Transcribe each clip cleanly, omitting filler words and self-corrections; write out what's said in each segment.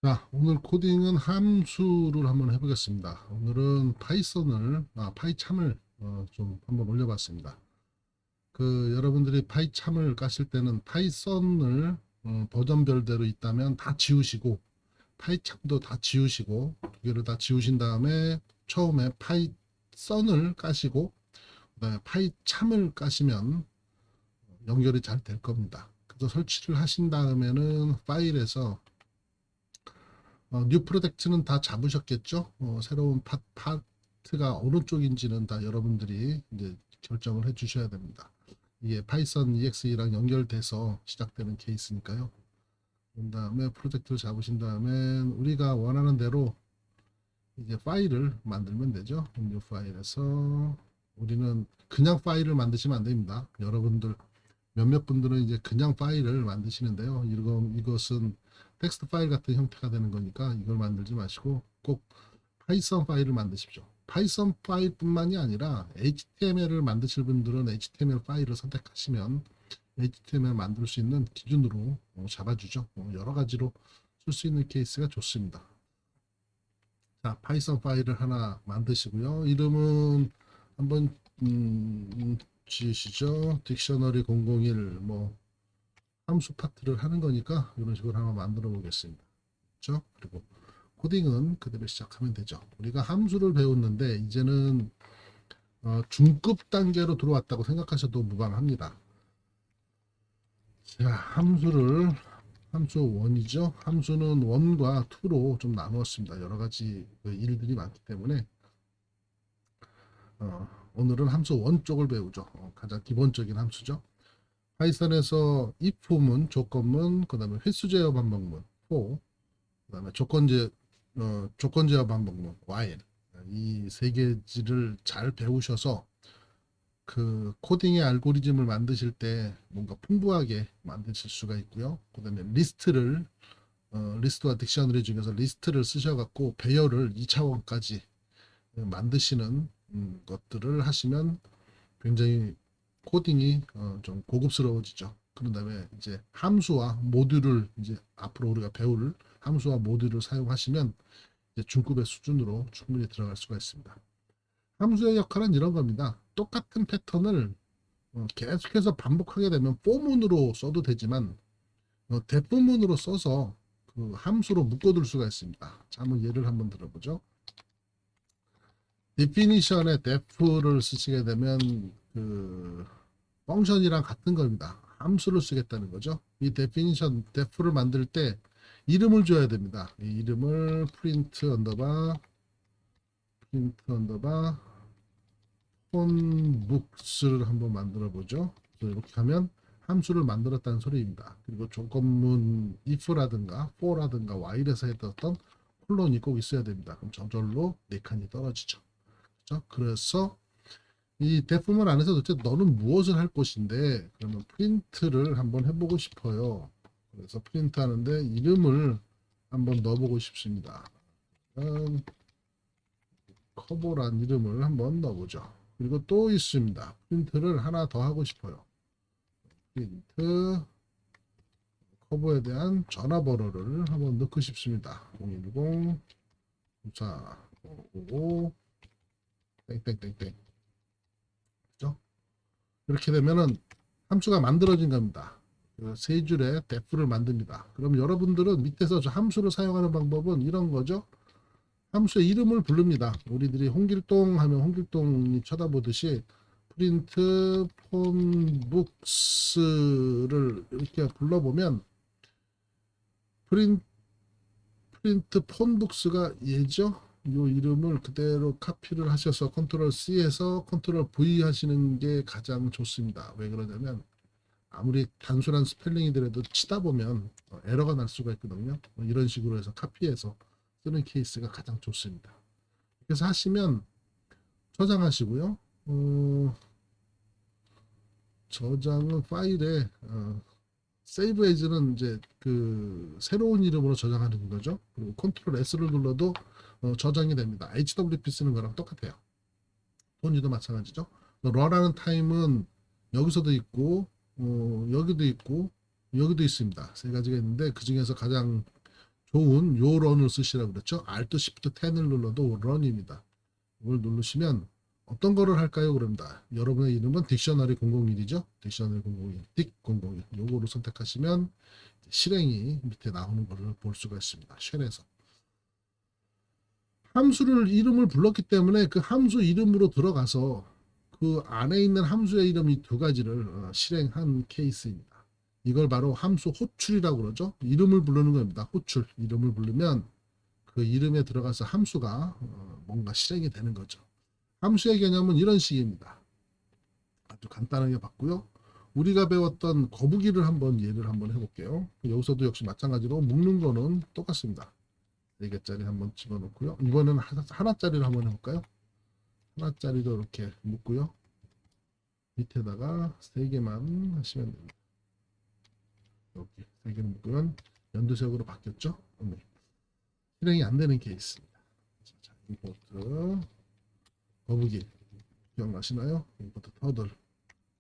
자, 오늘 코딩은 함수를 한번 해보겠습니다. 오늘은 파이참을 좀 한번 올려봤습니다. 여러분들이 파이참을 까실 때는 파이썬을 버전별대로 있다면 다 지우시고, 파이참도 다 지우시고, 두 개를 다 지우신 다음에 처음에 파이썬을 까시고, 그다음에 파이참을 까시면 연결이 잘 될 겁니다. 그래서 설치를 하신 다음에는 파일에서 뉴 프로젝트는 다 잡으셨겠죠? 새로운 파트가 어느 쪽인지는 다 여러분들이 이제 결정을 해 주셔야 됩니다. 이게 파이썬 EXE랑 연결돼서 시작되는 케이스니까요. 그 다음에 프로젝트를 잡으신 다음에 우리가 원하는 대로 이제 파일을 만들면 되죠. 뉴 파일에서 우리는 그냥 파일을 만드시면 안 됩니다. 여러분들 몇몇 분들은 이제 그냥 파일을 만드시는데요. 이것은 텍스트 파일 같은 형태가 되는 거니까 이걸 만들지 마시고 꼭 파이썬 파일을 만드십시오. 파이썬 파일뿐만이 아니라 HTML을 만드실 분들은 HTML 파일을 선택하시면 HTML 만들 수 있는 기준으로 잡아주죠. 여러 가지로 쓸 수 있는 케이스가 좋습니다. 자, 파이썬 파일을 하나 만드시고요. 이름은 한번 지으시죠. 딕셔너리 001 함수 파트를 하는 거니까 이런 식으로 한번 만들어 보겠습니다. 그렇죠? 그리고 코딩은 그대로 시작하면 되죠. 우리가 함수를 배웠는데 이제는 중급 단계로 들어왔다고 생각하셔도 무방합니다. 자, 함수 1이죠. 함수는 1과 2로 좀 나누었습니다. 여러 가지 일들이 많기 때문에 오늘은 함수 1 쪽을 배우죠. 가장 기본적인 함수죠. 파이썬에서 if문, 조건문, 그 다음에 횟수 제어 반복문, for, 그 다음에 조건 제어 반복문, while. 이 세 개지를 잘 배우셔서 그 코딩의 알고리즘을 만드실 때 뭔가 풍부하게 만드실 수가 있고요. 그 다음에 리스트와 딕셔너리 중에서 리스트를 쓰셔갖고 배열을 2차원까지 만드시는 것들을 하시면 굉장히 코딩이 좀 고급스러워지죠. 그런 다음에 이제 함수와 모듈을 이제 앞으로 우리가 배울 함수와 모듈을 사용하시면 이제 중급의 수준으로 충분히 들어갈 수가 있습니다. 함수의 역할은 이런 겁니다. 똑같은 패턴을 계속해서 반복하게 되면 포문으로 써도 되지만 대부문으로 써서 그 함수로 묶어둘 수가 있습니다. 자, 한번 예를 한번 들어보죠. definition에 def를 쓰시게 되면 그 펑션이랑 같은 겁니다. 함수를 쓰겠다는 거죠. 이 definition, def를 만들 때 이름을 줘야 됩니다. 이 이름을 print 언더바 폰북스를 한번 만들어 보죠. 이렇게 하면 함수를 만들었다는 소리입니다. 그리고 조건문 if라든가 for라든가 while에서 했던 콜론이 꼭 있어야 됩니다. 그럼 저절로 4칸이 떨어지죠. 그렇죠? 그래서 이 대포문 안에서 도대체 너는 무엇을 할 것인데 그러면 프린트를 한번 해보고 싶어요. 그래서 프린트 하는데 이름을 한번 넣어보고 싶습니다. 커버란 이름을 한번 넣어보죠. 그리고 또 있습니다. 프린트를 하나 더 하고 싶어요. 프린트 커버에 대한 전화번호를 한번 넣고 싶습니다. 010 94 55 땡땡땡땡. 그죠? 이렇게 되면은 함수가 만들어진 겁니다. 세 줄의 def를 만듭니다. 그럼 여러분들은 밑에서 저 함수를 사용하는 방법은 이런 거죠. 함수의 이름을 부릅니다. 우리들이 홍길동 하면 홍길동이 쳐다보듯이 프린트 폰북스를 이렇게 불러보면 프린, 프린트 폰북스가 얘죠. 이 이름을 그대로 카피를 하셔서 컨트롤 C에서 컨트롤 V 하시는 게 가장 좋습니다. 왜 그러냐면 아무리 단순한 스펠링이더라도 치다 보면 에러가 날 수가 있거든요. 이런 식으로 해서 카피해서 쓰는 케이스가 가장 좋습니다. 그래서 하시면 저장하시고요. 저장은 파일에 세이브 에이즈는 이제 그 새로운 이름으로 저장하는 거죠. 그리고 컨트롤 S를 눌러도 저장이 됩니다. HWP 쓰는 거랑 똑같아요. 폰지도 마찬가지죠. 러라는 타임은 여기서도 있고 여기도 있고 여기도 있습니다. 세 가지가 있는데 그 중에서 가장 좋은 요 런을 쓰시라고 그랬죠. Alt Shift 10을 눌러도 런입니다. 이걸 누르시면 어떤 거를 할까요? 그럽니다. 여러분의 이름은 딕셔너리 001이죠. 딕셔너리 001, 딕 001. 요거를 선택하시면 실행이 밑에 나오는 것을 볼 수가 있습니다. 쉘에서. 함수를 이름을 불렀기 때문에 그 함수 이름으로 들어가서 그 안에 있는 함수의 이름 이 두 가지를 실행한 케이스입니다. 이걸 바로 함수 호출이라고 그러죠. 이름을 부르는 겁니다. 호출. 이름을 부르면 그 이름에 들어가서 함수가 뭔가 실행이 되는 거죠. 함수의 개념은 이런 식입니다. 아주 간단하게 봤고요. 우리가 배웠던 거북이를 한번 예를 한번 해볼게요. 여기서도 역시 마찬가지로 묶는 거는 똑같습니다. 4개짜리 한번 집어넣고요. 이번에는 하나짜리를 한번 해볼까요? 하나짜리도 이렇게 묶고요. 밑에다가 3개만 하시면 됩니다. 이렇게 3개를 묶으면 연두색으로 바뀌었죠? 네. 실행이 안 되는 케이스입니다. 자, 임포트 거북이 기억나시나요? 임포트 터들.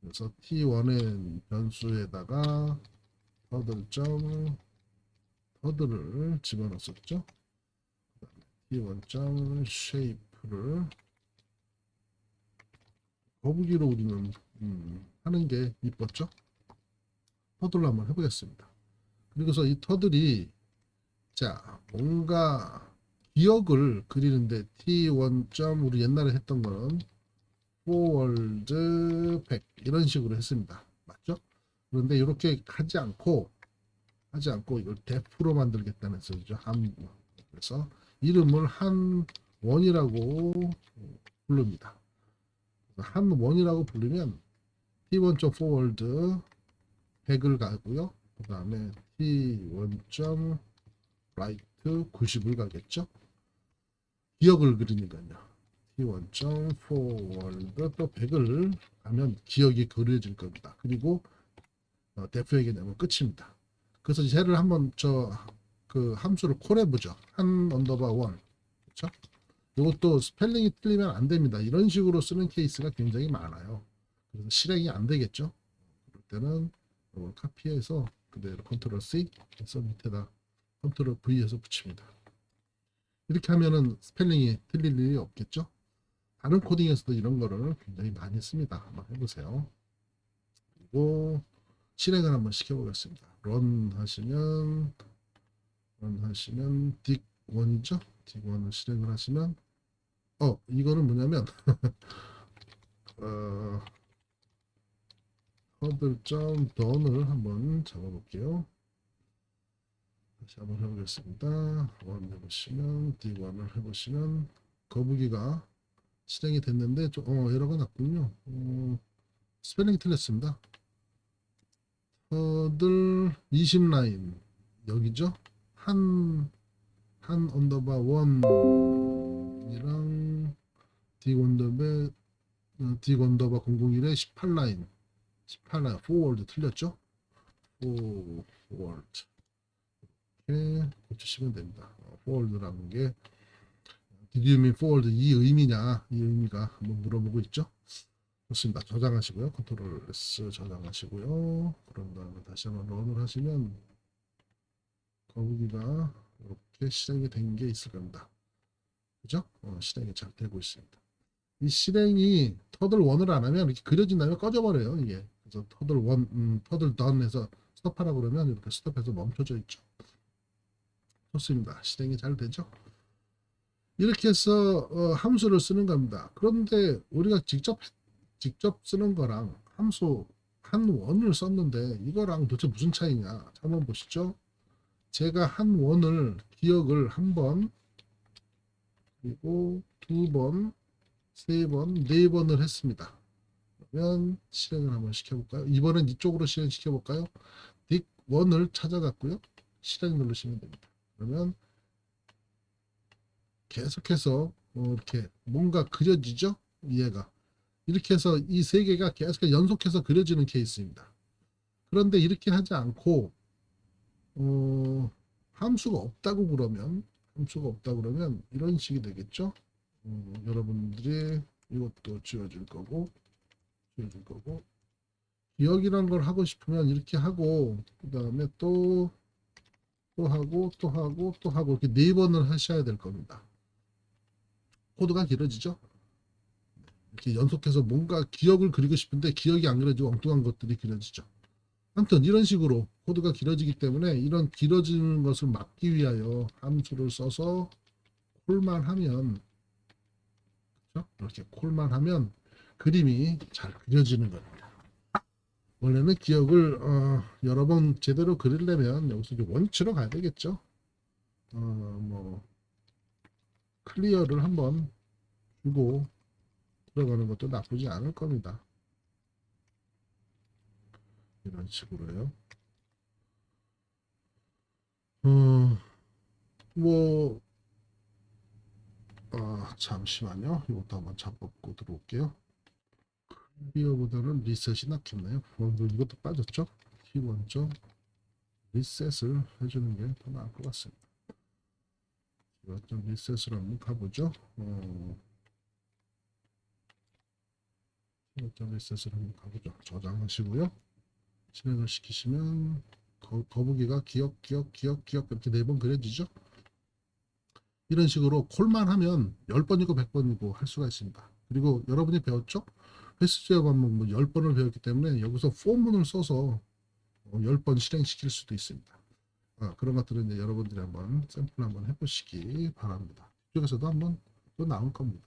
그래서 t1의 변수에다가 터들을 집어넣었죠. t1 shape를 거북이로 우리는 하는 게 이뻤죠. 터들로 한번 해보겠습니다. 그리고서 이 터들이 자 뭔가 기억을 그리는데 t1 우리 옛날에 했던 거는 forward 100 이런 식으로 했습니다. 맞죠? 그런데 이렇게 하지 않고 이걸 def로 만들겠다는 소리죠. 그래서 이름을 한원이라고 부릅니다. 한원이라고 부르면 t1.forward 100을 가고요. 그 다음에 t1.right 90을 가겠죠. 기억을 그리니까요. t1.forward 또 100을 가면 기억이 그려질 겁니다. 그리고 def의 개념은 끝입니다. 그래서 쟤를 한번 그 함수를 콜해보죠. 한 언더바 원. 그렇죠? 이것도 스펠링이 틀리면 안 됩니다. 이런 식으로 쓰는 케이스가 굉장히 많아요. 그래서 실행이 안 되겠죠. 그럴 때는 이걸 카피해서 그대로 컨트롤 C 해서 밑에다 컨트롤 V 해서 붙입니다. 이렇게 하면은 스펠링이 틀릴 일이 없겠죠. 다른 코딩에서도 이런 거를 굉장히 많이 씁니다. 한번 해보세요. 그리고 실행을 한번 시켜보겠습니다. 런 하시면 딕1이죠. 딕1을 실행을 하시면 이거는 뭐냐면 허들.done을 한번 잡아볼게요. 다시 한번 해보겠습니다. 원 해보시면 딕1을 해보시면 거북이가 실행이 됐는데 에러가 났군요. 스펠링이 틀렸습니다. 허들 20라인 여기죠. 한 언더바 원이랑 딕 언더바 001에 18라인 forward 틀렸죠. forward 이렇게 고치시면 됩니다. forward라는 게 did you mean forward 이 의미냐 이 의미가 한번 물어보고 있죠. 좋습니다. 저장하시고요. 컨트롤 S 저장하시고요. 그런 다음에 다시 한번 런을 하시면 거북이가 이렇게 실행이 된 게 있을 겁니다. 그죠? 실행이 잘 되고 있습니다. 이 실행이 터들 1을 안 하면 이렇게 그려진 다음에 꺼져버려요. 이게. 그래서 터들 1, 터들 done 해서 스톱하라고 그러면 이렇게 스톱해서 멈춰져 있죠. 좋습니다. 실행이 잘 되죠. 이렇게 해서 함수를 쓰는 겁니다. 그런데 우리가 직접 쓰는 거랑 함수 한 원을 썼는데 이거랑 도대체 무슨 차이냐 한번 보시죠. 제가 한 원을 기억을 한 번 그리고 두 번, 세 번, 네 번을 했습니다. 그러면 실행을 한번 시켜볼까요? 이번엔 이쪽으로 실행시켜 볼까요? 딕 1을 찾아갔고요. 실행 누르시면 됩니다. 그러면 계속해서 이렇게 뭔가 그려지죠? 얘가 이렇게 해서 이 세 개가 계속 연속해서 그려지는 케이스입니다. 그런데 이렇게 하지 않고 함수가 없다고 그러면 이런 식이 되겠죠. 여러분들이 이것도 지워줄 거고 기억이란 걸 하고 싶으면 이렇게 하고 그 다음에 또 또 하고 또 하고 또 하고 이렇게 4번을 하셔야 될 겁니다. 코드가 길어지죠. 이렇게 연속해서 뭔가 기억을 그리고 싶은데 기억이 안 그려지고 엉뚱한 것들이 그려지죠. 아무튼 이런 식으로 코드가 길어지기 때문에 이런 길어지는 것을 막기 위하여 함수를 써서 콜만 하면, 그렇죠? 이렇게 콜만 하면 그림이 잘 그려지는 겁니다. 원래는 기억을 여러 번 제대로 그리려면 여기서 이제 원치로 가야 되겠죠. 뭐 클리어를 한번 주고 들어가는 것도 나쁘지 않을 겁니다. 이런 식으로요. 뭐 잠시만요. 이것도 한번 잡고 들어올게요. 클리어보다는 리셋이 낫겠네요. 이것도 빠졌죠? 키 먼저 리셋을 해주는 게 더 나을 것 같습니다. 좀 리셋을 한번 가보죠. 좀 리셋을 한번 가보죠. 저장하시고요. 실행을 시키시면 거북이가 기억 이렇게 4번 그려지죠. 이런 식으로 콜만 하면 10번이고 100번이고 할 수가 있습니다. 그리고 여러분이 배웠죠? 횟수제어 반복 뭐 10번을 배웠기 때문에 여기서 포문을 써서 10번 실행시킬 수도 있습니다. 그런 것들은 이제 여러분들이 한번 샘플 한번 해보시기 바랍니다. 이쪽에서도 한번 또 나올 겁니다.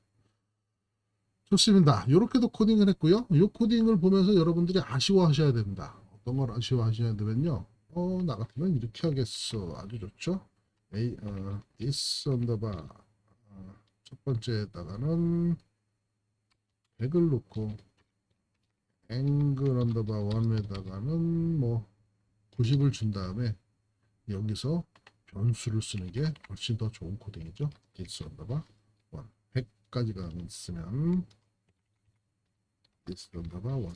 좋습니다. 이렇게도 코딩을 했고요. 이 코딩을 보면서 여러분들이 아쉬워하셔야 됩니다. 어떤 걸 아쉬워하셔야 되면요. 나 같으면 이렇게 하겠어. 아주 좋죠. this 언더바 첫 번째에다가는 100을 놓고 앵글 언더바 1에다가는 뭐 90을 준 다음에 여기서 변수를 쓰는 게 훨씬 더 좋은 코딩이죠. this 언더바 1 100까지가 있으면 this 언더바 1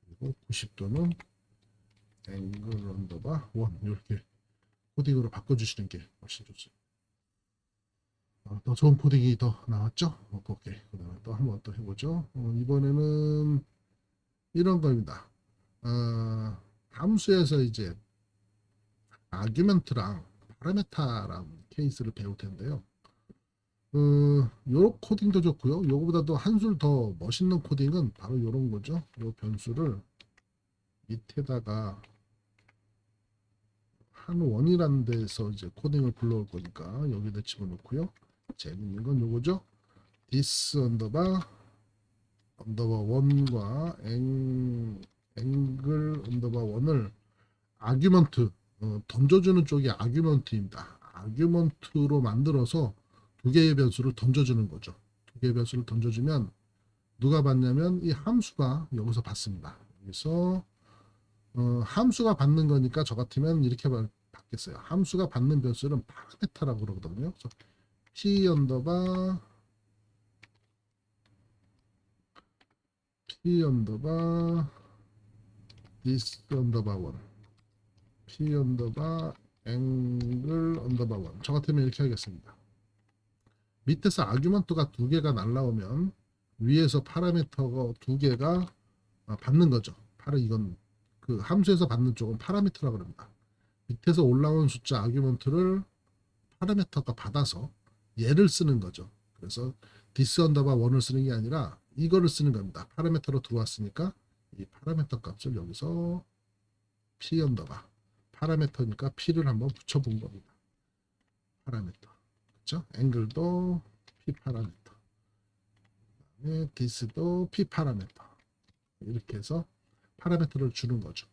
그리고 90도는 앵글 언더바 1 이렇게 코딩으로 바꿔주시는 게 훨씬 좋습니다. 더 좋은 코딩이 더 나왔죠? 오케이. 그 다음에 또 한번 또 해보죠. 이번에는 이런 겁니다. 함수에서 이제 아규먼트랑 파라메타라는 케이스를 배울 텐데요. 요 코딩도 좋고요. 요거보다도 한술 더 멋있는 코딩은 바로 요런 거죠. 요 변수를 밑에다가 한 원이라는 데서 이제 코딩을 불러올 거니까 여기다 집어넣고요. 재밌는 건 요거죠. this 언더바 1과 앵글 언더바 1을 아규먼트 던져주는 쪽이 아규먼트입니다. 아규먼트로 만들어서 두 개의 변수를 던져주는 거죠. 두 개의 변수를 던져주면 누가 받냐면 이 함수가 여기서 받습니다. 여기서 함수가 받는 거니까 저 같으면 이렇게 받겠어요. 함수가 받는 변수는 파라메타라고 그러거든요. 그래서 p 언더바 this 언더바 1 p 언더바 앵글 언더바 1 저 같으면 이렇게 하겠습니다. 밑에서 아규먼트가 두 개가 날라오면 위에서 파라미터가 두 개가 받는 거죠. 바로 이건 그 함수에서 받는 쪽은 파라미터라고 합니다. 밑에서 올라온 숫자 아규먼트를 파라미터가 받아서 얘를 쓰는 거죠. 그래서 this 언더바 1을 쓰는 게 아니라 이거를 쓰는 겁니다. 파라미터로 들어왔으니까 이 파라미터 값을 여기서 p 언더바 파라미터니까 p를 한번 붙여본 겁니다. 파라미터 그렇죠? 앵글도 p 파라미터 그다음에 this도 p 파라미터 이렇게 해서 파라미터를 주는 거죠.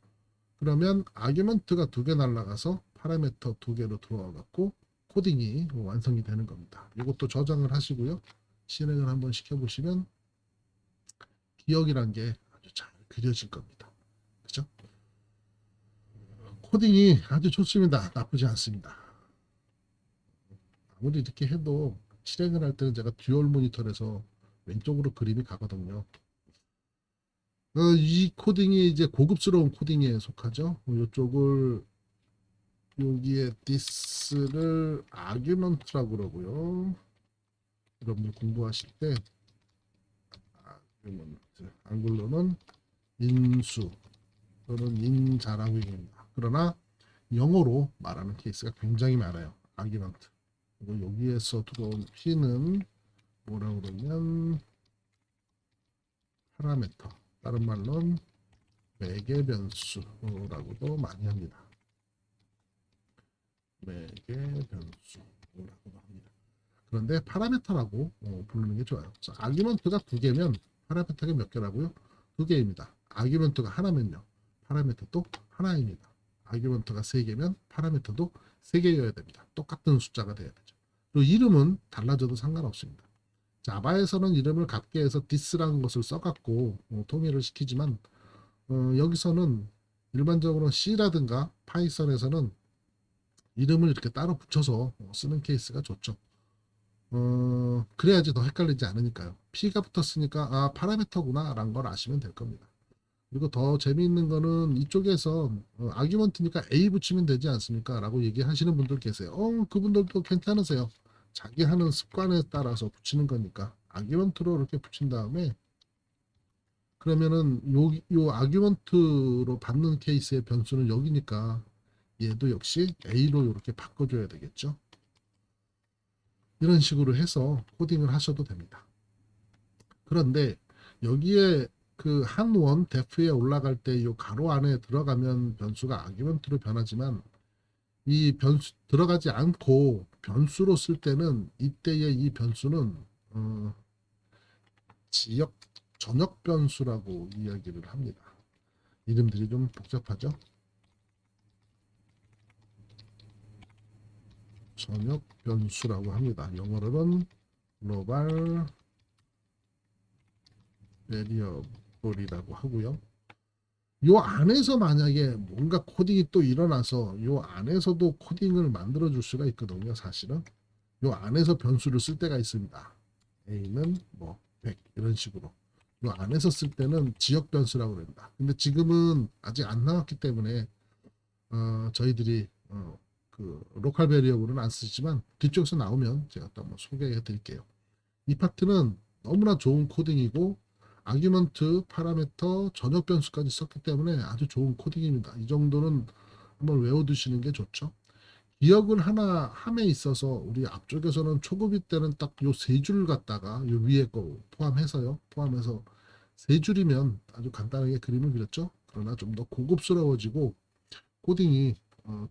그러면 아규먼트가 두 개 날라가서 파라미터 두 개로 들어와 갖고 코딩이 완성이 되는 겁니다. 이것도 저장을 하시고요. 실행을 한번 시켜보시면 기억이란 게 아주 잘 그려질 겁니다. 그죠? 코딩이 아주 좋습니다. 나쁘지 않습니다. 아무리 이렇게 해도 실행을 할 때는 제가 듀얼 모니터에서 왼쪽으로 그림이 가거든요. 이 코딩이 이제 고급스러운 코딩에 속하죠. 이쪽을 여기에 this를 argument라고 그러고요. 여러분들 공부하실 때 argument, 한글로는 인수 또는 인자라고 얘기합니다. 그러나 영어로 말하는 케이스가 굉장히 많아요. 아규먼트. 그리고 여기에서 들어온 P는 뭐라고 그러면 파라메터. 다른 말로는 매개 변수라고도 많이 합니다. 매개 변수라고도 합니다. 그런데 파라메터라고 부르는 게 좋아요. 아규먼트가 두 개면 파라메터가 몇 개라고요? 두 개입니다. 아규먼트가 하나면요. 파라메터도 하나입니다. 아규먼트가 세 개면 파라메터도 세 개여야 됩니다. 똑같은 숫자가 돼야 되죠. 그리고 이름은 달라져도 상관없습니다. 자바에서는 이름을 같게 해서 this라는 것을 써갖고 통일을 시키지만 여기서는 일반적으로 C라든가 파이썬에서는 이름을 이렇게 따로 붙여서 쓰는 케이스가 좋죠. 그래야지 더 헷갈리지 않으니까요. P가 붙었으니까 아 파라미터구나 라는 걸 아시면 될 겁니다. 그리고 더 재미있는 거는 이쪽에서 아규먼트니까 A 붙이면 되지 않습니까? 라고 얘기하시는 분들 계세요. 그분들도 괜찮으세요. 자기 하는 습관에 따라서 붙이는 거니까 아규먼트로 이렇게 붙인 다음에 그러면은 요 아규먼트로 받는 케이스의 변수는 여기니까 얘도 역시 A로 이렇게 바꿔줘야 되겠죠. 이런 식으로 해서 코딩을 하셔도 됩니다. 그런데 여기에 그 한원 def에 올라갈 때 이 가로 안에 들어가면 변수가 아규먼트로 변하지만 이 변수 들어가지 않고 변수로 쓸 때는 이때의 이 변수는 지역 전역 변수라고 이야기를 합니다. 이름들이 좀 복잡하죠? 전역 변수라고 합니다. 영어로는 global variable이라고 하고요. 요 안에서 만약에 뭔가 코딩이 또 일어나서 요 안에서도 코딩을 만들어 줄 수가 있거든요. 사실은 요 안에서 변수를 쓸 때가 있습니다. A는 뭐 100 이런 식으로 요 안에서 쓸 때는 지역 변수라고 합니다. 근데 지금은 아직 안 나왔기 때문에 저희들이 그 로컬 베리어블은 안 쓰지만 뒤쪽에서 나오면 제가 또 한번 소개해 드릴게요. 이 파트는 너무나 좋은 코딩이고 아규먼트, 파라미터, 전역 변수까지 썼기 때문에 아주 좋은 코딩입니다. 이 정도는 한번 외워두시는 게 좋죠. 기억을 하나 함에 있어서 우리 앞쪽에서는 초급이 때는 딱 요 세 줄 갖다가 요 위에 거 포함해서요. 포함해서 세 줄이면 아주 간단하게 그림을 그렸죠. 그러나 좀 더 고급스러워지고 코딩이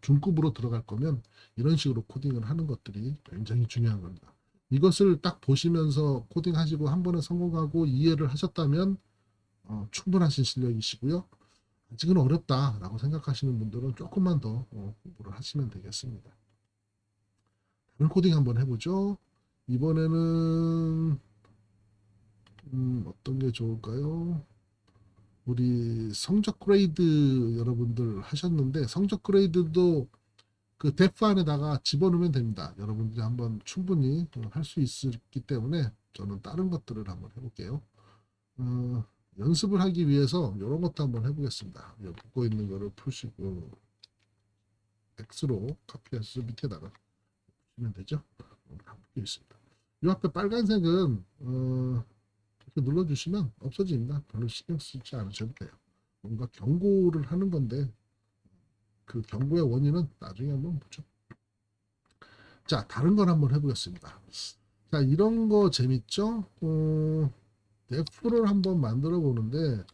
중급으로 들어갈 거면 이런 식으로 코딩을 하는 것들이 굉장히 중요한 겁니다. 이것을 딱 보시면서 코딩하시고 한 번에 성공하고 이해를 하셨다면 충분하신 실력이시고요. 아직은 어렵다라고 생각하시는 분들은 조금만 더 공부를 하시면 되겠습니다. 다른 코딩 한번 해보죠. 이번에는 어떤 게 좋을까요? 우리 성적 그레이드 여러분들 하셨는데 성적 그레이드도 그 데프 안에다가 집어넣으면 됩니다. 여러분들이 한번 충분히 할 수 있기 때문에 저는 다른 것들을 한번 해볼게요. 연습을 하기 위해서 이런 것도 한번 해보겠습니다. 여기 붙고 있는 거를 푸시고 X로 카피해서 밑에다가 붙이면 되죠. 다 붙여 있습니다. 이 앞에 빨간색은 이렇게 눌러주시면 없어집니다. 별로 신경 쓰지 않으셔도 돼요. 뭔가 경고를 하는 건데 그 경고의 원인은 나중에 한번 보죠. 자, 다른 걸 한번 해보겠습니다. 자, 이런 거 재밌죠? 데프를 한번 만들어 보는데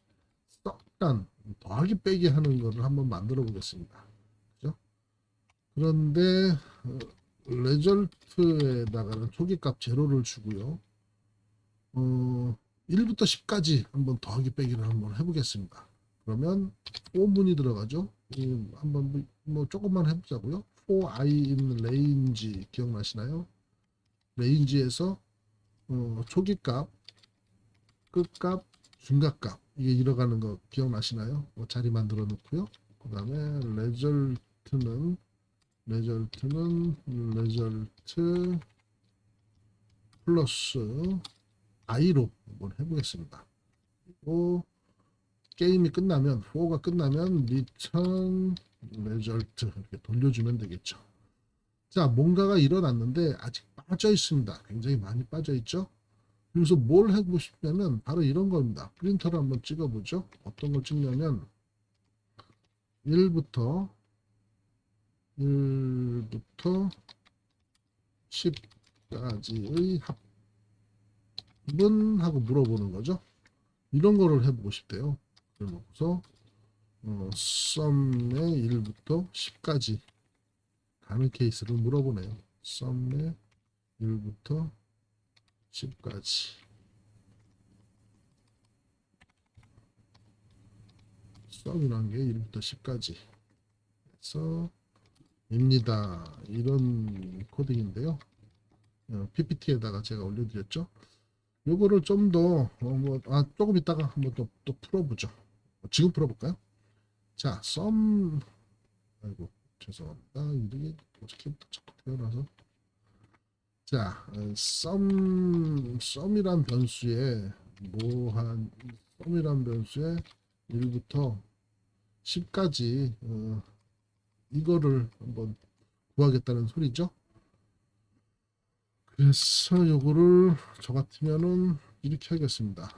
썩단 더하기 빼기 하는 거를 한번 만들어 보겠습니다. 그죠? 그런데 레절트에다가는 초기값 제로를 주고요. 1부터 10까지 한번 더하기 빼기를 한번 해보겠습니다. 그러면 5문이 들어가죠. 한번 뭐 조금만 해보자고요. for i in range 기억나시나요? 레인지에서 초기값, 끝값, 중간값 이게 들어가는 거 기억나시나요? 자리 만들어 놓고요. 그 다음에 레절트 플러스 i로 한번 해보겠습니다. 그리고 게임이 끝나면 4가 끝나면 return result 이렇게 돌려주면 되겠죠. 자, 뭔가가 일어났는데 아직 빠져 있습니다. 굉장히 많이 빠져 있죠. 그래서 뭘 하고 싶냐면 바로 이런 겁니다. 프린터를 한번 찍어보죠. 어떤 걸 찍냐면 1부터 1부터 10까지의 합은 하고 물어보는 거죠. 이런 거를 해보고 싶대요. 그래서 썸의 1부터 10까지 가는 케이스를 물어보네요. 썸의 1부터 10까지. 썸이라는 게 1부터 10까지 해서 입니다. 이런 코딩인데요. PPT에다가 제가 올려드렸죠. 요거를 좀 더 조금 이따가 한번 또 풀어보죠. 지금 풀어볼까요? 자, 아이고 죄송합니다. 이름이 어저께부터 자꾸 태어나서. 자, 썸이란 변수에 썸이란 변수에 1부터 10까지 이거를 한번 구하겠다는 소리죠. 그래서 요거를 저 같으면은 이렇게 하겠습니다.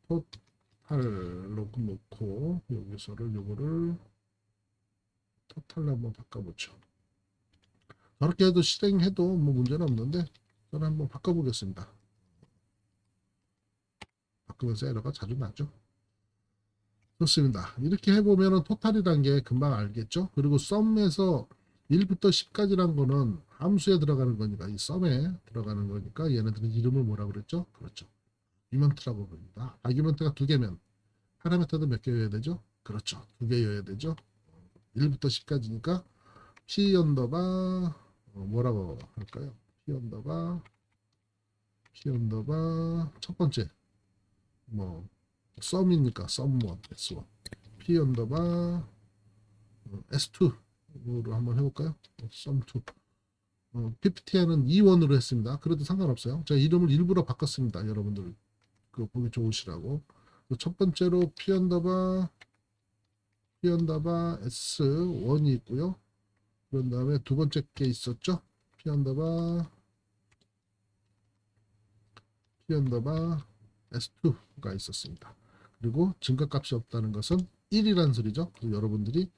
토탈로 놓고 여기서를 요거를 토탈로 한번 바꿔보죠. 저렇게 해도 실행해도 뭐 문제는 없는데 저는 한번 바꿔보겠습니다. 바꾸면서 에러가 자주 나죠. 좋습니다. 이렇게 해보면 토탈이란 게 금방 알겠죠. 그리고 썸에서 1부터 10까지란 거는 함수에 들어가는 거니까 이 썸에 들어가는 거니까 얘네들은 이름을 뭐라고 그랬죠? 그렇죠. 아규먼트라고 부릅니다. 아규먼트가 두 개면 파라미터도 몇 개여야 되죠? 그렇죠. 두 개여야 되죠. 1부터 10까지니까 p 언더바 뭐라고 할까요? p 언더바 첫 번째 뭐 썸이니까 썸1 s1 p 언더바 s2로 한번 해볼까요? 썸2 PPT에는 E1으로 했습니다. 그래도 상관없어요. 제가 이름을 일부러 바꿨습니다. 여러분들 그 보기 좋으시라고. 첫 번째로 p 언더바 s1이 있고요. 그런 다음에 두 번째 게 있었죠. p 언더바 s2가 있었습니다. 그리고 증가값이 없다는 것은 1이란 소리죠. 그리고 여러분들이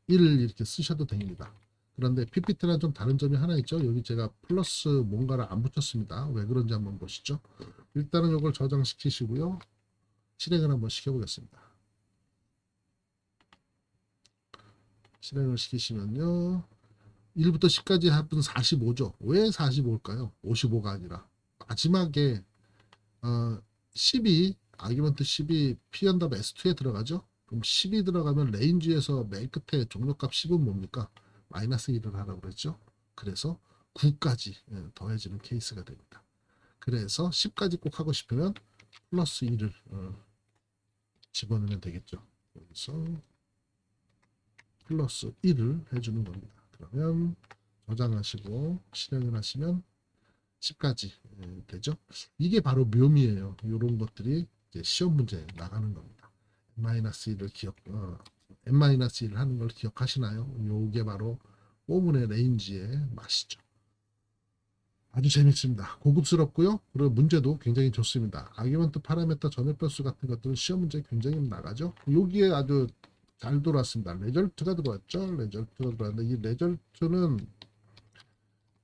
1을 이렇게 쓰셔도 됩니다. 그런데 PPT랑 좀 다른 점이 하나 있죠. 여기 제가 플러스 뭔가를 안 붙였습니다. 왜 그런지 한번 보시죠. 일단은 이걸 저장시키시고요. 실행을 한번 시켜보겠습니다. 실행을 시키시면요. 1부터 10까지 합은 45죠. 왜 45일까요? 55가 아니라 마지막에 10이 아규먼트 10이 p 언더 s2에 들어가죠. 그럼 10이 들어가면 레인지에서 맨 끝에 종료값 10은 뭡니까? 마이너스 1을 하라고 그랬죠. 그래서 9까지 더해지는 케이스가 됩니다. 그래서 10까지 꼭 하고 싶으면 플러스 1을 집어넣으면 되겠죠. 여기서 플러스 1을 해주는 겁니다. 그러면 저장하시고 실행을 하시면 10까지 되죠. 이게 바로 묘미예요. 이런 것들이 이제 시험 문제에 나가는 겁니다. n-1을 하는 걸 기억하시나요? 요게 바로 포문의 레인지의 맛이죠. 아주 재밌습니다. 고급스럽고요. 그리고 문제도 굉장히 좋습니다. 아규먼트 파라미터 전혀 변수 같은 것들은 시험 문제에 굉장히 나가죠. 여기에 아주 잘 들어왔습니다. 레절트가 들어왔죠. 레절트가 들어왔는데 이 레절트는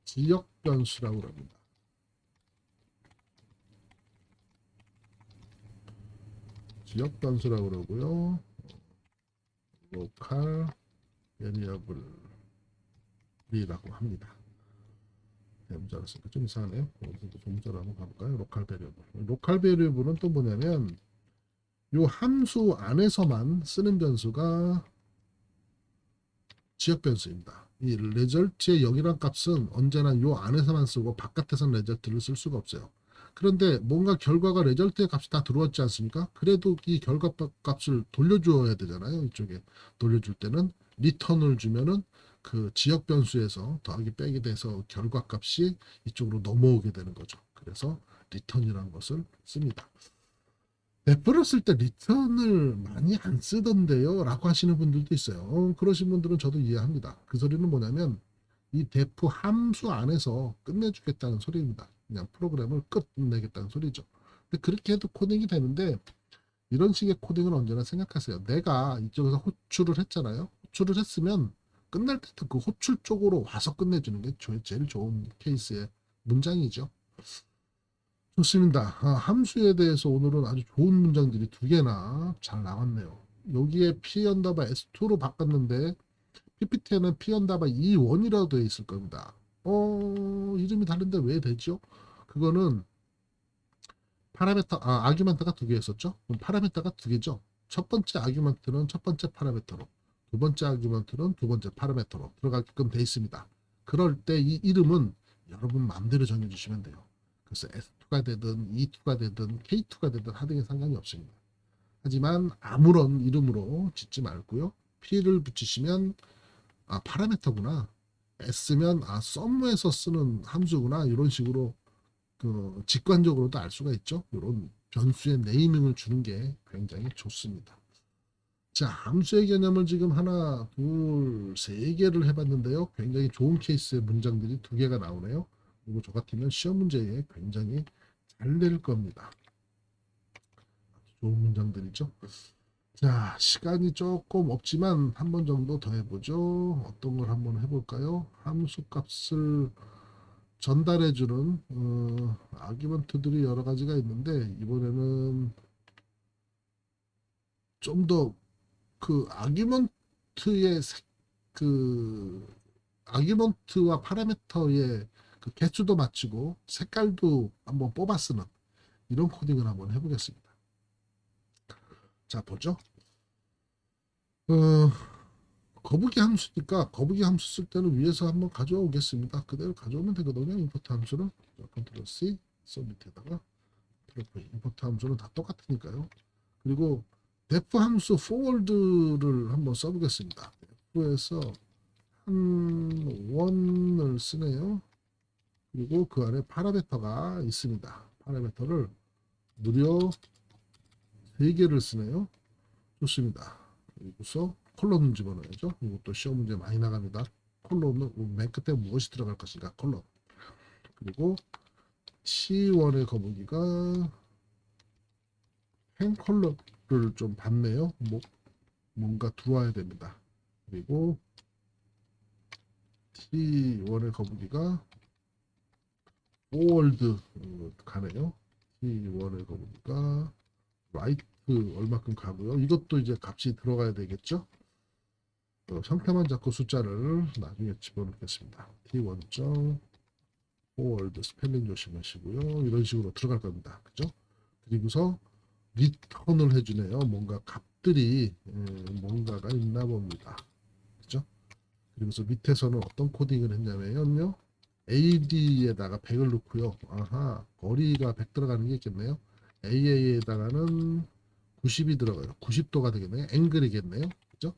지역 변수라고 합니다. 지역 변수라고 그러고요. 로컬 베리어블이라고 합니다. 대문자로 쓰니까 좀 이상하네요. 조문자로 한번 가볼까요? 로컬 베리어블. 로컬 베리어블은 또 뭐냐면 요 함수 안에서만 쓰는 변수가 지역 변수입니다. 이 레절트의 0이란 값은 언제나 요 안에서만 쓰고 바깥에서는 레절트를 쓸 수가 없어요. 그런데 뭔가 결과가 레절트의 값이 다 들어왔지 않습니까? 그래도 이 결과 값을 돌려줘야 되잖아요. 이쪽에 돌려줄 때는 리턴을 주면은 그 지역 변수에서 더하기 빼기 돼서 결과 값이 이쪽으로 넘어오게 되는 거죠. 그래서 리턴이라는 것을 씁니다. 데프를 쓸 때 리턴을 많이 안 쓰던데요 라고 하시는 분들도 있어요. 그러신 분들은 저도 이해합니다. 그 소리는 뭐냐면 이 데프 함수 안에서 끝내주겠다는 소리입니다. 그냥 프로그램을 끝내겠다는 소리죠. 근데 그렇게 해도 코딩이 되는데 이런 식의 코딩은 언제나 생각하세요. 내가 이쪽에서 호출을 했잖아요. 호출을 했으면 끝날 때도 그 호출 쪽으로 와서 끝내주는 게 제일 좋은 케이스의 문장이죠. 좋습니다. 함수에 대해서 오늘은 아주 좋은 문장들이 두 개나 잘 나왔네요. 여기에 p 언더바 s2로 바꿨는데 PPT에는 p 언더바 e1이라고 되어 있을 겁니다. 이름이 다른데 왜 되죠? 그거는 아규먼트가 두 개였었죠? 그럼 파라미터가 두 개죠? 첫 번째 아규먼트는 첫 번째 파라미터로, 두 번째 아규먼트는 두 번째 파라미터로 들어가게끔 되어 있습니다. 그럴 때 이 이름은 여러분 마음대로 정해주시면 돼요. 그래서 S2가 되든 E2가 되든 K2가 되든 하는 게 상관이 없습니다. 하지만 아무런 이름으로 짓지 말고요. P를 붙이시면 파라미터구나. S면 썸에서 쓰는 함수구나. 이런 식으로 그 직관적으로도 알 수가 있죠. 이런 변수의 네이밍을 주는 게 굉장히 좋습니다. 자, 함수의 개념을 지금 하나, 둘, 세 개를 해봤는데요. 굉장히 좋은 케이스의 문장들이 두 개가 나오네요. 그리고 저 같으면 시험 문제에 굉장히 잘 낼 겁니다. 좋은 문장들이죠. 자, 시간이 조금 없지만 한 번 정도 더 해보죠. 어떤 걸 한번 해볼까요? 함수 값을 전달해주는 아규먼트들이 여러 가지가 있는데 이번에는 좀 더 그 아규먼트와 파라미터의 그 개수도 맞추고 색깔도 한번 뽑아 쓰는 이런 코딩을 한번 해보겠습니다. 자, 보죠. 어, 거북이 함수니까 거북이 함수 쓸 때는 위에서 한번 가져와 오겠습니다. 그대로 가져오면 되거든요. 임포트 함수는 컨트롤 C 써 밑에다가 임포트 함수는 다 똑같으니까요. 그리고 def 함수 forward를 한번 써보겠습니다. def에서 한 원을 쓰네요. 그리고 그 안에 파라미터가 있습니다. 파라미터를 무려 3개를 쓰네요. 좋습니다. 그리고서 콜럼을 집어넣어야죠. 이것도 시험 문제 많이 나갑니다. 콜럼은 맨 끝에 무엇이 들어갈 것인가? 콜럼. 그리고 T1의 거북이가 펜 컬러를 좀 받네요. 뭔가 들어와야 됩니다. 그리고 T1의 거북이가 forward 가네요. T1의 거북이가 right 얼마큼 가고요. 이것도 이제 값이 들어가야 되겠죠. 형태만 잡고 숫자를 나중에 집어넣겠습니다. T1점 forward 스펠링 조심하시고요. 이런 식으로 들어갈 겁니다. 그죠? 그리고서 리턴을 해주네요. 뭔가 값들이 뭔가가 있나 봅니다. 그죠? 그리고서 밑에서는 어떤 코딩을 했냐면요. AD에다가 100을 넣고요. 거리가 100 들어가는 게 있겠네요. AA에다가는 90이 들어가요. 90도가 되겠네요. 앵글이겠네요. 그죠?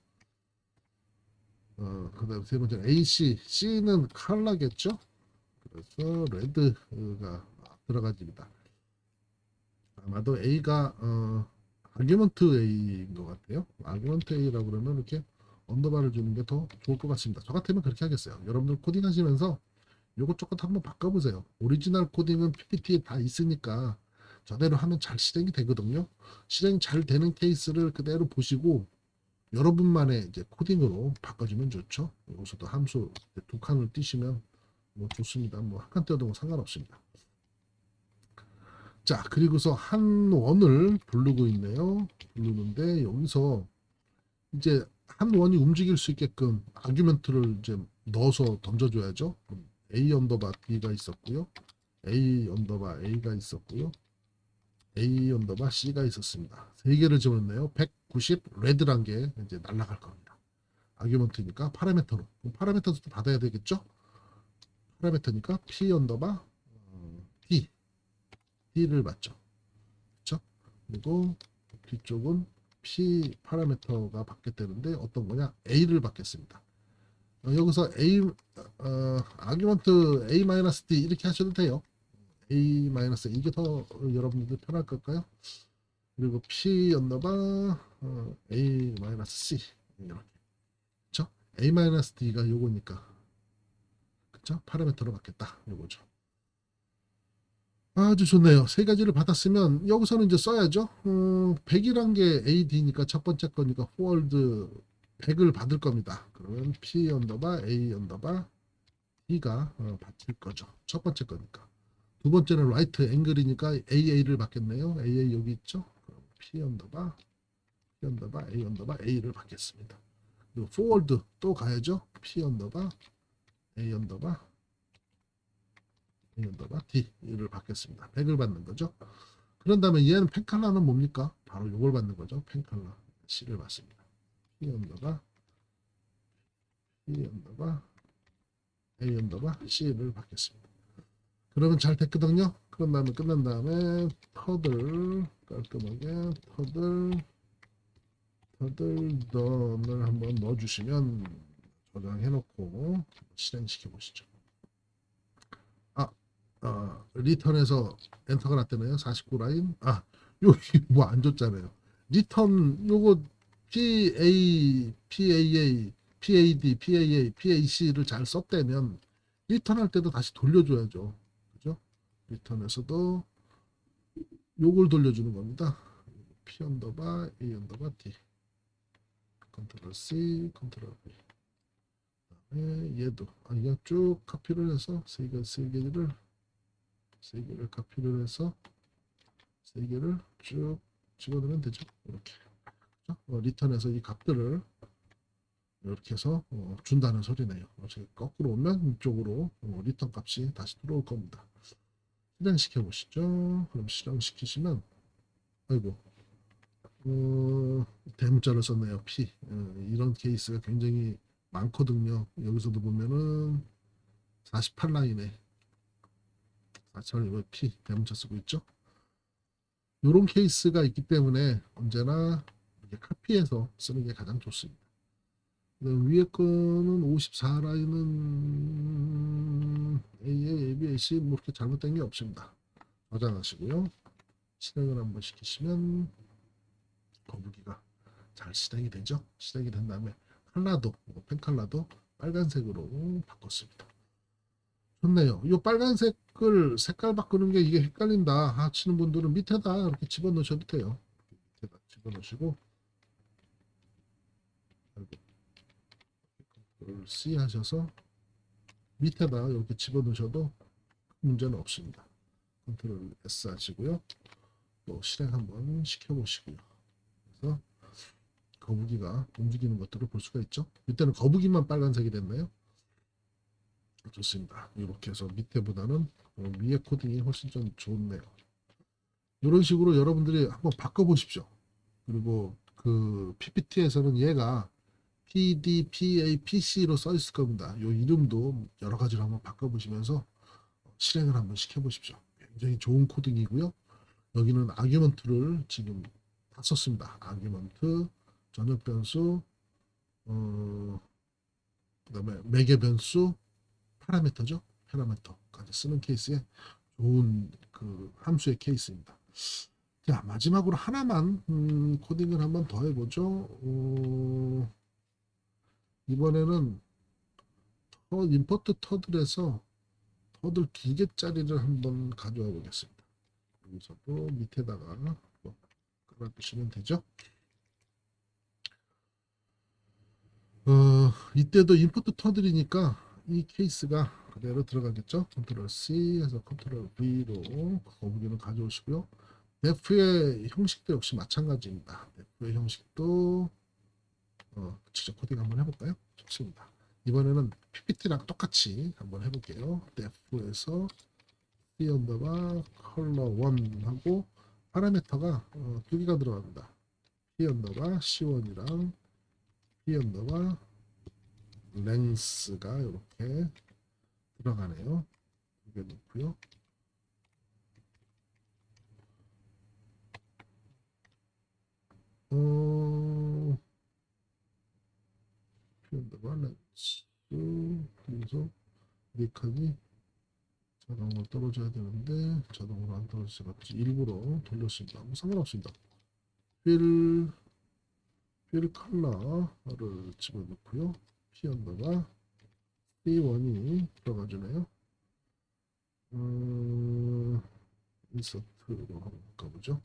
그 다음 세 번째 AC, C는 컬러겠죠? 그래서 레드가 들어가집니다. 아마도 A가 아규먼트 A인 것 같아요. 아규먼트 A라고 그러면 이렇게 언더바를 주는 게 더 좋을 것 같습니다. 저 같으면 그렇게 하겠어요. 여러분들 코딩 하시면서 요것 저것 한번 바꿔보세요. 오리지널 코딩은 PPT에 다 있으니까 저대로 하면 잘 실행이 되거든요. 실행 잘 되는 케이스를 그대로 보시고 여러분만의 이제 코딩으로 바꿔주면 좋죠. 여기서도 함수 두 칸을 띄시면 뭐 좋습니다. 뭐 한 칸 띄어도 뭐 상관없습니다. 자, 그리고서 한 원을 부르고 있네요. 부르는데 여기서 이제 한 원이 움직일 수 있게끔 아규먼트를 이제 넣어서 던져줘야죠. A 언더바 B가 있었고요. A 언더바 A가 있었고요. A 언더바 C가 있었습니다. 세 개를 집어넣네요. 190 레드란 게 이제 날아갈 겁니다. 아규먼트니까 파라미터로. 파라미터도 받아야 되겠죠? 파라미터니까 P 언더바 D D를 받죠. 그렇죠? 그리고 뒤쪽은 P 파라미터가 받게 되는데 어떤 거냐? A를 받겠습니다. 여기서 아규먼트 A-D 이렇게 하셔도 돼요. A- 이게 더 여러분들 편할 걸까요? 그리고 P 언더바 A-C 이렇게. 그쵸? A-D가 요거니까. 그쵸? 파라미터로 받겠다. 요거죠. 아주 좋네요. 세 가지를 받았으면 여기서는 이제 써야죠. 100이란 게 AD니까 첫 번째 거니까 forward 100을 받을 겁니다. 그러면 P 언더바 A 언더바 D가 받을 거죠. 첫 번째 거니까. 두 번째는 라이트 앵글이니까 AA를 받겠네요. AA 여기 있죠. 그럼 P 언더바 A 언더바 A를 받겠습니다. 그리고 forward 또 가야죠. P 언더바 A 언더바 D를 받겠습니다. 100을 받는 거죠. 그런 다음에 얘는 펜칼라는 뭡니까? 바로 이걸 받는 거죠. 펜칼라 C를 받습니다. P 언더바 A 언더바 C를 받겠습니다. 그러면 잘 됐거든요. 그런 다음에 끝난 다음에 터들 깔끔하게 터들 던을 한번 넣어주시면 저장해 놓고 실행시켜 보시죠. 리턴에서 엔터가 났다네요. 49 라인. 여기 뭐 안 줬잖아요. 리턴 요거 PAC를 잘 썼다면 리턴할 때도 다시 돌려줘야죠. 그죠? 리턴에서도 요걸 돌려주는 겁니다. P 언더바 A 언더바 D 컨트롤 C 컨트롤 V 얘도 이거 쭉 카피를 해서 세 개를 카피를 해서 세 개를 쭉 집어넣으면 되죠. 이렇게 리턴에서 이 값들을 이렇게 해서 준다는 소리네요. 거꾸로 오면 이쪽으로 리턴 값이 다시 들어올 겁니다. 실행시켜 보시죠. 그럼 실행시키시면 아이고 대문자를 썼네요. P 이런 케이스가 굉장히 많거든요. 여기서도 보면은 48라인에 48라인에 P 대문자 쓰고 있죠. 이런 케이스가 있기 때문에 언제나 이렇게 카피해서 쓰는 게 가장 좋습니다. 위에 거는 54라인은 A, B, C 뭐 이렇게 잘못된 게 없습니다. 저장하시고요. 실행을 한번 시키시면 거북이가 잘 실행이 되죠. 실행이 된 다음에 컬러도 펜컬러도 빨간색으로 바꿨습니다. 좋네요. 이 빨간색을 색깔 바꾸는 게 이게 헷갈린다 하시는 분들은 밑에다 이렇게 집어넣으셔도 돼요. 밑에다 집어넣으시고 컨트롤 C 하셔서 밑에다 이렇게 집어넣으셔도 문제는 없습니다. 컨트롤 S 하시고요. 또 실행 한번 시켜보시고요. 그래서 거북이가 움직이는 것들을 볼 수가 있죠. 이때는 거북이만 빨간색이 됐나요? 좋습니다. 이렇게 해서 밑에보다는 위에 코딩이 훨씬 좀 좋네요. 이런 식으로 여러분들이 한번 바꿔보십시오. 그리고 그 PPT에서는 얘가 PDPAPC로 써 있을 겁니다. 이 이름도 여러 가지로 한번 바꿔보시면서 실행을 한번 시켜보십시오. 굉장히 좋은 코딩이고요. 여기는 아규먼트를 지금 다 썼습니다. 아규먼트, 전역 변수, 그다음에 매개 변수, 파라미터죠. 파라미터까지 쓰는 케이스에 좋은 그 함수의 케이스입니다. 자, 마지막으로 하나만 코딩을 한번 더 해보죠. 이번에는 임포트 터들에서 터들 2개짜리를 한번 가져와 보겠습니다. 여기서도 밑에다가 깔아주시면 되죠. 이때도 임포트 터들이니까 이 케이스가 그대로 들어가겠죠. 컨트롤 C 해서 컨트롤 V로 거북이는 가져오시고요. def의 형식도 역시 마찬가지입니다. def의 형식도 직접 코딩 한번 해볼까요? 좋습니다. 이번에는 PPT랑 똑같이 한번 해볼게요. def에서 C 언더바 컬러 1 하고 파라미터가 2개가 들어갑니다. P 언더바 C1이랑 P 언더바 랭스가 이렇게 들어가네요. 2개 넣고요. P 언더바 랭스 그래서 여기까지 자동으로 떨어져야 되는데 자동으로 안 떨어져서 일부러 돌렸습니다. 뭐 상관없습니다. 필 컬러를 집어넣고요. P 언더바 C1이 들어가주네요. 인서트로 한번 바꿔보죠.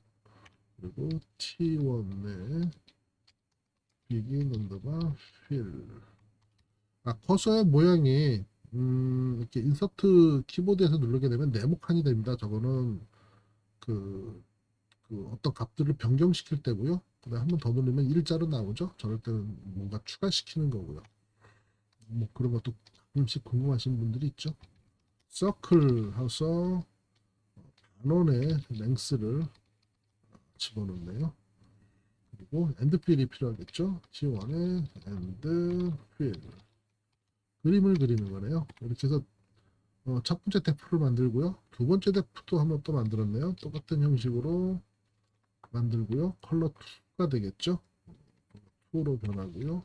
그리고 T1에 begin 언더바 fill. 커서의 모양이 이렇게 인서트 키보드에서 누르게 되면 네모칸이 됩니다. 저거는 그, 그 어떤 값들을 변경시킬 때고요. 그다음 한 번 더 누르면 일자로 나오죠. 저럴 때는 뭔가 추가시키는 거고요. 뭐 그런 것도 가끔씩 궁금하신 분들이 있죠. 서클 해서 단원의 랭스를 집어넣네요. 그리고 엔드필이 필요하겠죠. T1에 엔드필 그림을 그리는 거네요. 이렇게 해서 첫 번째 대표를 만들고요. 두 번째 대표도 한번 또 만들었네요. 똑같은 형식으로 만들고요. 컬러 2가 되겠죠. 2로 변하고요.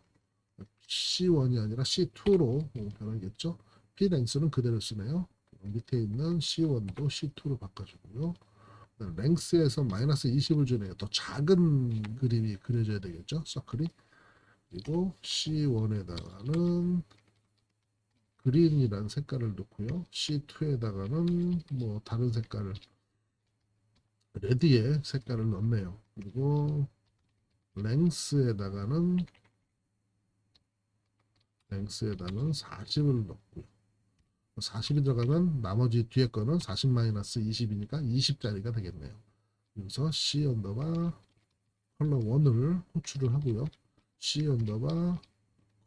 C1이 아니라 C2로 변하겠죠. P 랭스는 그대로 쓰네요. 밑에 있는 C1도 C2로 바꿔주고요. 랭스에서 마이너스 20을 주네요. 더 작은 그림이 그려져야 되겠죠. 서클이. 그리고 C1에다가는 그린이라는 색깔을 넣고요. C2에다가는 뭐 다른 색깔을 레드의 색깔을 넣네요. 그리고 랭스에다가는 40을 넣고요. 40이 들어가면 나머지 뒤에 거는 40-20이니까 20짜리가 되겠네요. 그래서 C 언더바 컬러 1을 호출을 하고요. C 언더바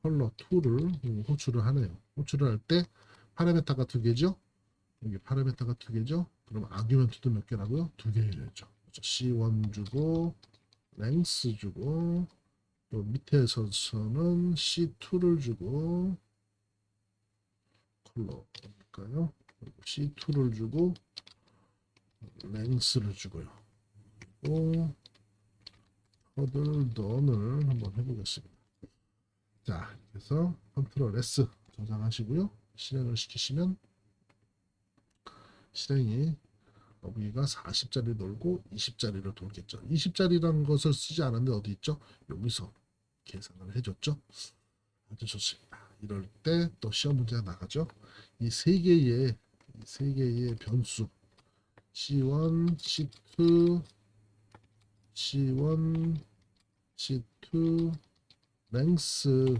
컬러 2를 호출을 하네요. 호출을 할 때 파라메타가 두 개죠. 여기 파라메타가 두 개죠. 그럼 아규멘트도 몇 개라고요? 두 개죠. C1 주고 랭스 주고 또 밑에서는 C2를 주고 컬러일까요? C2를 주고 랭스를 주고요. 또 허들 던을 한번 해보겠습니다. 자, 그래서 컨트롤 S 저장하시고요. 실행을 시키시면 실행이 여기가 40짜리 돌고 20짜리를 돌겠죠. 20짜리라는 것을 쓰지 않았는데 어디 있죠? 여기서 계산을 해줬죠. 아주 좋습니다. 이럴 때 또 시험 문제가 나가죠. 이 세 개의 변수 C1, C2, C1, C2 랭스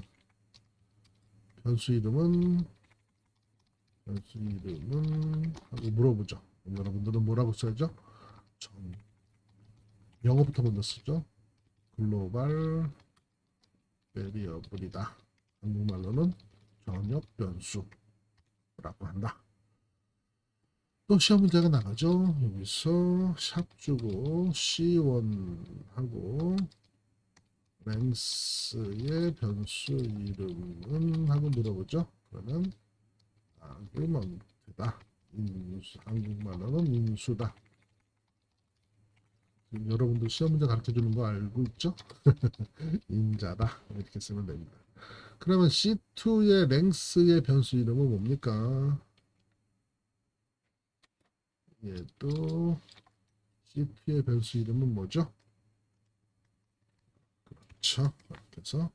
변수 이름은 하고 물어보죠. 여러분들은 뭐라고 써야죠? 영어부터 먼저 쓰죠. 글로벌 베리어블이다. 한국말로는 전역 변수라고 한다. 또 시험 문제가 나가죠. 여기서 샵 주고 C1하고 랭스의 변수 이름은 하고 물어보죠. 그러면 아규먼트다. 한국말로는 인수다. 여러분들 시험 문제 가르쳐 주는 거 알고 있죠? 인자다. 이렇게 쓰면 됩니다. 그러면 C2의 랭스의 변수 이름은 뭡니까? 얘도 C2의 변수 이름은 뭐죠? 그렇죠. 그래서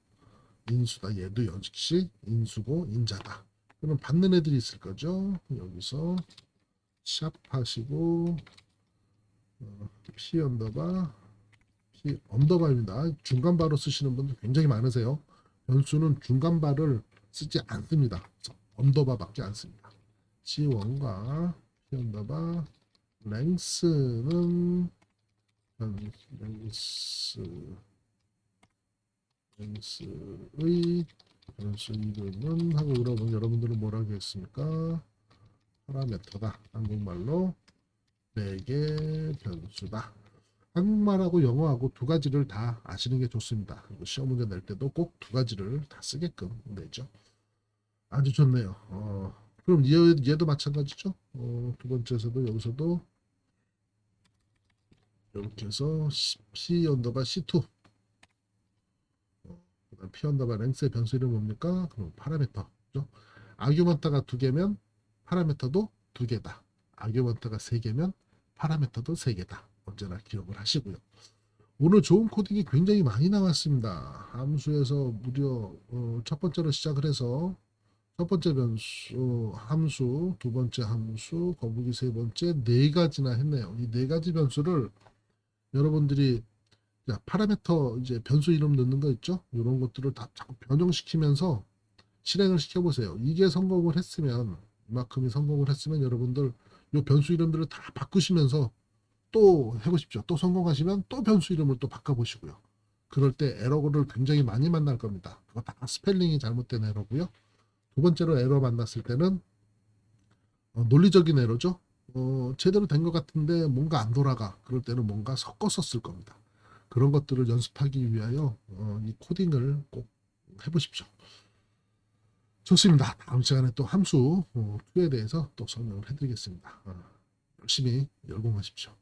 인수다. 얘도 역시 인수고 인자다. 그럼 받는 애들이 있을 거죠. 여기서 샵 하시고 P 언더바 P 언더바입니다. 중간바로 쓰시는 분들 굉장히 많으세요. 변수는 중간바를 쓰지 않습니다. 언더바밖에 안 씁니다. C1과 P 언더바 랭스는 랭스의 변수 이름은 하고 물어보면 여러분들은 뭐라고 하겠습니까? 파라메터다. 한국말로 4개 변수다. 한국말하고 영어하고 두 가지를 다 아시는 게 좋습니다. 그리고 시험 문제 낼 때도 꼭 두 가지를 다 쓰게끔 내죠. 아주 좋네요. 그럼 얘도 마찬가지죠. 두 번째에서도 여기서도 이렇게 해서 P 언더바 C2 P 언더바 랭스의 변수 이름 뭡니까? 그럼 파라메터죠. 아규먼트가 두 개면 파라메터도 두 개다. 아규먼트가 세 개면 파라메터도 세 개다. 언제나 기억을 하시고요. 오늘 좋은 코딩이 굉장히 많이 나왔습니다. 함수에서 무려 첫 번째로 시작을 해서 첫 번째 변수 함수, 두 번째 함수, 거북이 세 번째 네 가지나 했네요. 이 네 가지 변수를 여러분들이 자, 파라미터 이제 변수 이름 넣는 거 있죠? 이런 것들을 다 자꾸 변형시키면서 실행을 시켜보세요. 이게 성공을 했으면, 이만큼이 성공을 했으면 여러분들 요 변수 이름들을 다 바꾸시면서 또 해보십시오. 또 성공하시면 또 변수 이름을 또 바꿔보시고요. 그럴 때 에러를 굉장히 많이 만날 겁니다. 그거 다 스펠링이 잘못된 에러고요. 두 번째로 에러 만났을 때는 논리적인 에러죠. 제대로 된 것 같은데 뭔가 안 돌아가. 그럴 때는 뭔가 섞어서 쓸 겁니다. 그런 것들을 연습하기 위하여 이 코딩을 꼭 해보십시오. 좋습니다. 다음 시간에 또 함수 2에 대해서 또 설명을 해드리겠습니다. 열심히 열공하십시오.